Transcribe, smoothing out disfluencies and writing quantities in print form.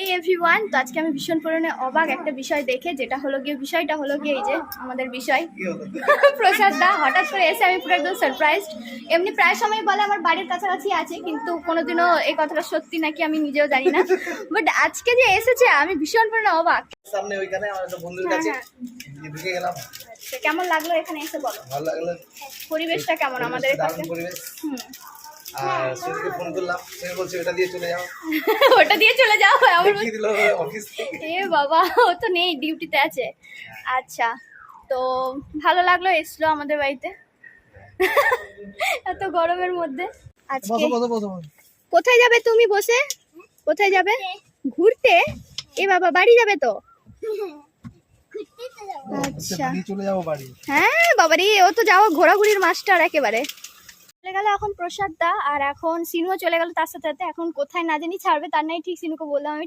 এই এভরিওয়ান, তো আজকে আমি ভীষণ পরিমাণে অবাক একটা বিষয় দেখে, যেটা হলো গিয়ে বিষয়টা হলো গিয়ে এই যে আমাদের বিষয় প্রসাদ দা হঠাৎ করে এসে আমি পুরো একদম সারপ্রাইজ। এমনি প্রায় সময় বলে আমার বাড়ির কাছাকাছি আছে, কিন্তু কোনোদিনও এই কথাটা সত্যি নাকি আমি নিজেও জানি না, বাট আজকে যে এসেছে আমি ভীষণ পরিমাণে অবাক। সামনে ওইখানে আমার একটা বন্ধুর কাছে ঢুকে গেলাম। আচ্ছা, কেমন লাগলো এখানে এসে বলো? ভালো লাগলো। পরিবেশটা কেমন আমাদের দারুণ কাছে? পরিবেশ। আর সুজিকে ফোন করলাম, সে বলছে ওটা দিয়ে চলে যাও। ওটা দিয়ে চলে যাও? আমার দেখিয়ে দিল অফিস থেকে। এ বাবা, ও তো নেই, ডিউটিতে আছে। আচ্ছা, তো ভালো লাগলো এসলো আমাদের বাড়িতে এত গরমের মধ্যে। আজকে কোথায় যাবে তুমি? বসে কোথায় যাবে? ঘুরতে? এ বাবা, বাড়ি যাবে তো? আচ্ছা, চলে যাবো বাড়ি। হ্যাঁ বাবারে, ও তো যাওয়া ঘোরাঘুরির মাস্টার একেবারে। চলে গেল এখন প্রসাদ দা, আর এখন সিনুও চলে গেল তার সাথে সাথে। এখন কোথায় না জানি ছাড়বে, তার নাই ঠিক। সিনুকে বললাম আমি